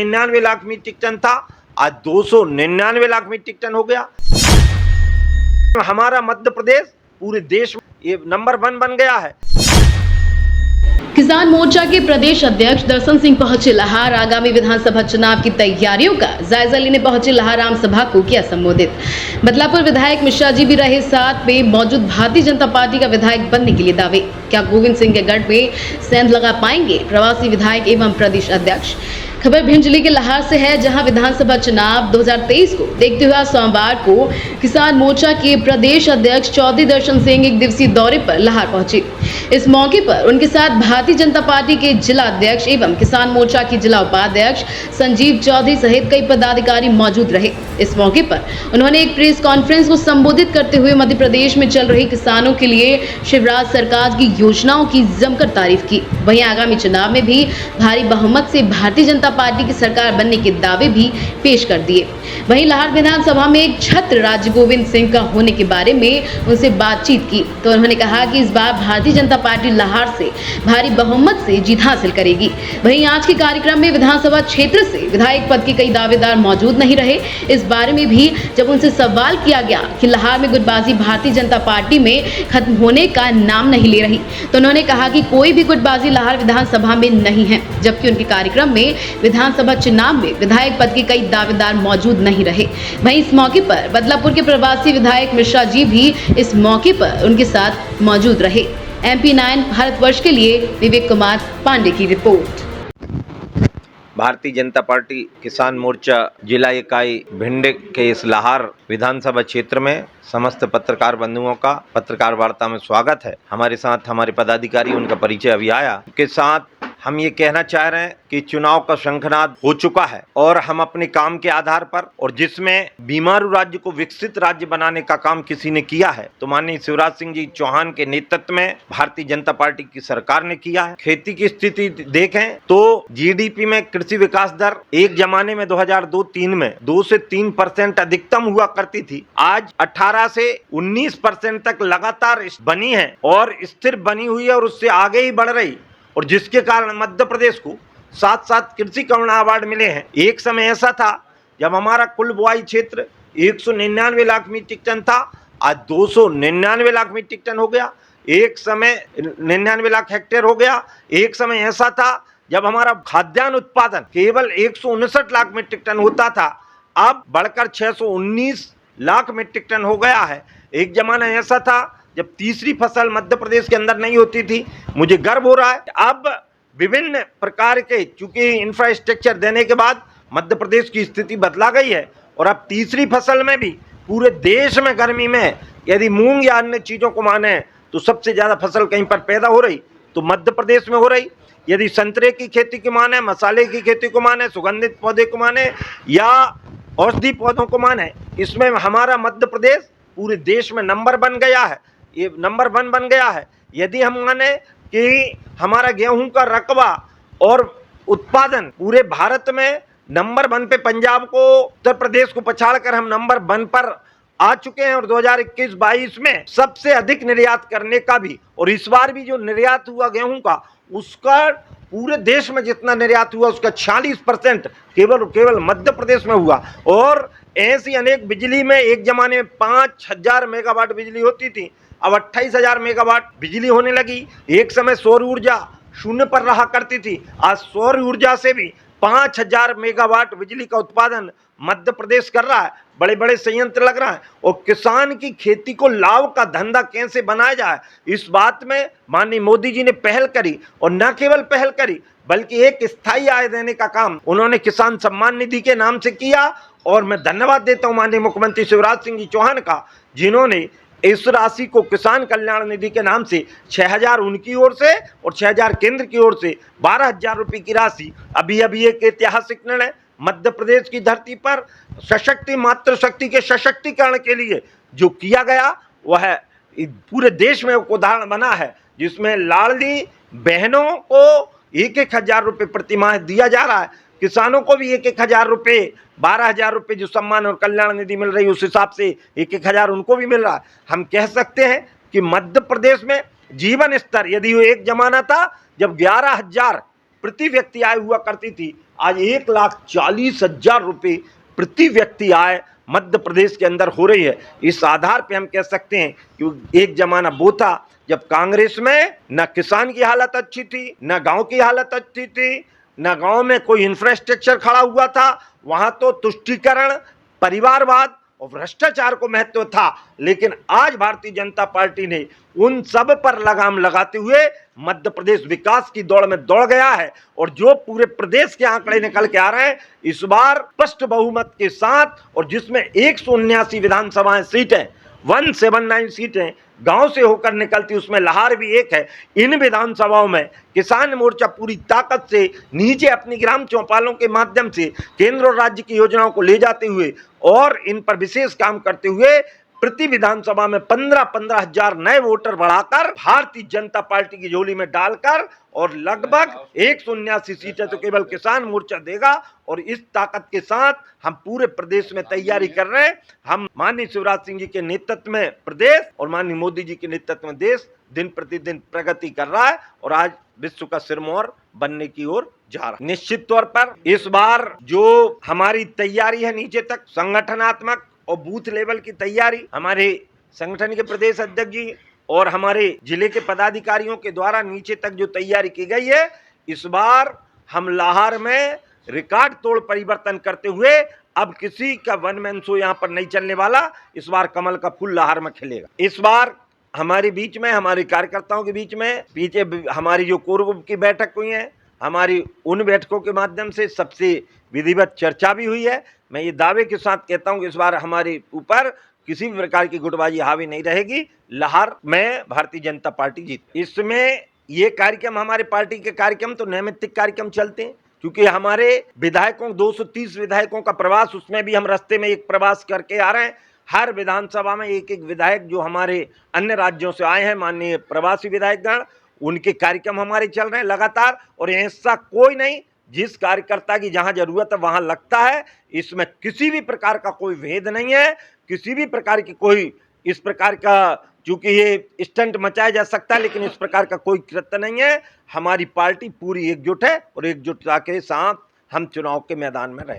99 lakh metric ton था, आज 299 lakh metric ton हो गया। हमारा मध्य प्रदेश पूरे देश में ये नंबर 1 बन गया है। किसान मोर्चा के प्रदेश अध्यक्ष दर्शन सिंह पहुंचे लाहार। आगामी विधानसभा चुनाव की तैयारियों का जायजा लेने पहुंचे लाहार आम सभा को किया संबोधित। बदलापुर विधायक मिश्रा जी भी रहे साथ में मौजूद। भारतीय जनता पार्टी का विधायक बनने के लिए दावे, क्या गोविंद सिंह के गढ़ में सेंध लगा पाएंगे प्रवासी विधायक एवं प्रदेश अध्यक्ष। खबर भिंड जिले के लाहार से है, जहां विधानसभा चुनाव 2023 को देखते हुए सोमवार को किसान मोर्चा के प्रदेश अध्यक्ष चौधरी दर्शन सिंह एक दिवसीय दौरे पर लाहार पहुंचे। इस मौके पर उनके साथ भारतीय जनता पार्टी के जिला अध्यक्ष एवं किसान मोर्चा के जिला उपाध्यक्ष संजीव चौधरी सहित कई पदाधिकारी मौजूद रहे। इस मौके पर उन्होंने एक प्रेस कॉन्फ्रेंस को संबोधित करते हुए मध्य प्रदेश में चल रही किसानों के लिए शिवराज सरकार की योजनाओं की जमकर तारीफ की। वहीं आगामी चुनाव में भी भारी बहुमत से भारतीय जनता पार्टी की सरकार बनने के दावे भी पेश कर दिए। वहीं लाहार विधानसभा में एक छत्र राज्य गोविंद सिंह का होने के बारे में उनसे बातचीत की तो उन्होंने कहा कि इस बार भारतीय जनता पार्टी लाहार से भारी बहुमत से जीत हासिल करेगी। वहीं आज के कार्यक्रम में विधानसभा क्षेत्र से विधायक पद के कई दावेदार मौजूद नहीं रहे। इस बारे में भी जब उनसे सवाल किया गया कि लाहार में गुटबाजी भारतीय जनता पार्टी में खत्म होने का नाम नहीं ले रही, तो उन्होंने कहा कि कोई भी गुटबाजी लाहार विधानसभा में नहीं है। जबकि उनके कार्यक्रम में विधानसभा चुनाव में विधायक पद के कई दावेदार मौजूद नहीं रहे। वहीं इस मौके पर बदलापुर के प्रवासी विधायक मिश्रा जी भी इस मौके पर उनके साथ मौजूद रहे। MP9 भारतवर्ष के लिए विवेक कुमार पांडे की रिपोर्ट। भारतीय जनता पार्टी किसान मोर्चा जिला इकाई भिंड के इस लाहार विधानसभा क्षेत्र में समस्त पत्रकार बंधुओं का पत्रकार वार्ता में स्वागत है। हमारे साथ हमारे पदाधिकारी, उनका परिचय अभी आया। के साथ हम ये कहना चाह रहे हैं कि चुनाव का शंखनाद हो चुका है और हम अपने काम के आधार पर और जिसमें बीमारू राज्य को विकसित राज्य बनाने का काम किसी ने किया है तो माननीय शिवराज सिंह जी चौहान के नेतृत्व में भारतीय जनता पार्टी की सरकार ने किया है। खेती की स्थिति देखें तो GDP में कृषि विकास दर एक जमाने में 2002-03 में 2 से 3% अधिकतम हुआ करती थी, आज 18 से 19% तक लगातार बनी है और स्थिर बनी हुई है और उससे आगे ही बढ़ रही, और जिसके कारण मध्य प्रदेश को 7 कृषि करुणा अवार्ड मिले हैं। एक समय ऐसा था जब हमारा कुल बुआई क्षेत्र 199 लाख मीट्रिक टन था, आज 299 लाख मीट्रिक टन हो गया। एक समय 99 लाख हेक्टेयर हो गया। एक समय ऐसा था जब हमारा खाद्यान्न उत्पादन केवल 159 लाख मीट्रिक टन होता था, अब बढ़कर 619 लाख मीट्रिक टन हो गया है। एक जमाना ऐसा था जब तीसरी फसल मध्य प्रदेश के अंदर नहीं होती थी। मुझे गर्व हो रहा है अब विभिन्न प्रकार के, चूंकि इंफ्रास्ट्रक्चर देने के बाद मध्य प्रदेश की स्थिति बदला गई है और अब तीसरी फसल में भी पूरे देश में गर्मी में यदि मूंग या अन्य चीजों को माने तो सबसे ज्यादा फसल कहीं पर पैदा हो रही तो मध्य प्रदेश में हो रही। यदि संतरे की खेती को माने, मसाले की खेती को माने, सुगंधित पौधे को माने या औषधि पौधों को माने, इसमें हमारा मध्य प्रदेश पूरे देश में नंबर बन गया है। ये नंबर 1 बन गया है। यदि हम माने कि हमारा गेहूं का रकबा और उत्पादन पूरे भारत में नंबर 1 पे पंजाब को, उत्तर प्रदेश को पछाड़कर हम नंबर 1 पर आ चुके हैं और 2021-22 में सबसे अधिक निर्यात करने का भी, और इस बार भी जो निर्यात हुआ गेहूं का, उसका पूरे देश में जितना निर्यात हुआ उसका 46% केवल मध्य प्रदेश में हुआ। और ऐसी अनेक बिजली में एक जमाने में 5000 मेगावाट बिजली होती थी, अब 28,000 मेगावाट बिजली होने लगी। एक समय सौर ऊर्जा शून्य पर रहा करती थी, आज सौर ऊर्जा से भी 5000 मेगावाट बिजली का उत्पादन मध्य प्रदेश कर रहा है। बड़े बड़े संयंत्र लग रहा है और किसान की खेती को लाभ का धंधा कैसे बनाया जाए, इस बात में माननीय मोदी जी ने पहल करी और न केवल पहल करी बल्कि एक स्थायी आय देने का काम उन्होंने किसान सम्मान निधि के नाम से किया। और मैं धन्यवाद देता हूं माननीय मुख्यमंत्री शिवराज सिंह जी चौहान का, जिन्होंने इस राशि को किसान कल्याण निधि के नाम से 6000 उनकी ओर से और 6000 केंद्र की ओर से 12000 रुपये की राशि, अभी एक ऐतिहासिक निर्णय मध्य प्रदेश की धरती पर मातृशक्ति के सशक्तिकरण के लिए जो किया गया वह पूरे देश में एक उदाहरण बना है, जिसमें लाडली बहनों को 1,000 रुपये प्रति माह दिया जा रहा है। किसानों को भी 1,000 रुपये, 12,000 रुपये जो सम्मान और कल्याण निधि मिल रही है उस हिसाब से 1,000 उनको भी मिल रहा है। हम कह सकते हैं कि मध्य प्रदेश में जीवन स्तर, यदि वो एक जमाना था जब 11,000 प्रति व्यक्ति आय हुआ करती थी, आज 1,40,000 रुपये प्रति व्यक्ति आय मध्य प्रदेश के अंदर हो रही है। इस आधार पे हम कह सकते हैं कि एक जमाना वो था जब कांग्रेस में न किसान की हालत अच्छी थी, न गांव की हालत अच्छी थी, न गांव में कोई इंफ्रास्ट्रक्चर खड़ा हुआ था। वहां तो तुष्टीकरण, परिवारवाद और भ्रष्टाचार को महत्व था। लेकिन आज भारतीय जनता पार्टी ने उन सब पर लगाम लगाते हुए मध्य प्रदेश विकास की दौड़ में दौड़ गया है। और जो पूरे प्रदेश के आंकड़े निकल के आ रहे हैं इस बार स्पष्ट बहुमत के साथ, और जिसमें 179 विधानसभाएं सीटें, 179 सीटें गांव से होकर निकलती, उसमें लाहार भी एक है। इन विधानसभाओं में किसान मोर्चा पूरी ताकत से नीचे अपनी ग्राम चौपालों के माध्यम से केंद्र और राज्य की योजनाओं को ले जाते हुए और इन पर विशेष काम करते हुए प्रति विधानसभा में 15-15 हजार नए वोटर बढ़ाकर भारतीय जनता पार्टी की झोली में डालकर और लगभग 179 सीटें तो केवल किसान मोर्चा देगा। और इस ताकत के साथ हम पूरे प्रदेश में तैयारी कर रहे हैं। हम माननीय शिवराज सिंह जी के नेतृत्व में प्रदेश और माननीय मोदी जी के नेतृत्व में देश दिन प्रतिदिन प्रगति कर रहा है और आज विश्व का सिरमौर बनने की ओर जा रहा है। निश्चित तौर पर इस बार जो हमारी तैयारी है नीचे तक संगठनात्मक और बूथ लेवल की तैयारी, हमारे संगठन के प्रदेश अध्यक्ष जी और हमारे जिले के पदाधिकारियों के द्वारा नीचे तक जो तैयारी की गई है, इस बार हम लाहार में रिकॉर्ड तोड़ परिवर्तन करते हुए अब किसी का वन मैन शो यहाँ पर नहीं चलने वाला। इस बार कमल का फूल लाहार में खिलेगा। इस बार हमारे बीच में, हमारे कार्यकर्ताओं के बीच में पीछे हमारी जो कोर ग्रुप की बैठक हुई है, हमारी उन बैठकों के माध्यम से सबसे विधिवत चर्चा भी हुई है। मैं ये दावे के साथ कहता हूँ कि इस बार हमारे ऊपर किसी भी प्रकार की गुटबाजी हावी नहीं रहेगी। लाहार में भारतीय जनता पार्टी जीत। इसमें ये कार्यक्रम, हमारे पार्टी के कार्यक्रम तो नैमित्तिक कार्यक्रम चलते हैं, क्योंकि हमारे विधायकों 230 विधायकों का प्रवास, उसमें भी हम रास्ते में एक प्रवास करके आ रहे हैं। हर विधानसभा में एक एक विधायक जो हमारे अन्य राज्यों से आए हैं, माननीय प्रवासी विधायकगण, उनके कार्यक्रम हमारे चल रहे हैं लगातार। और ऐसा कोई नहीं, जिस कार्यकर्ता की जहां जरूरत है वहां लगता है। इसमें किसी भी प्रकार का कोई भेद नहीं है, किसी भी प्रकार की कोई इस प्रकार का, चूंकि ये स्टंट मचाया जा सकता है लेकिन इस प्रकार का कोई कृत्य नहीं है। हमारी पार्टी पूरी एकजुट है और एकजुटता के साथ हम चुनाव के मैदान में रहें।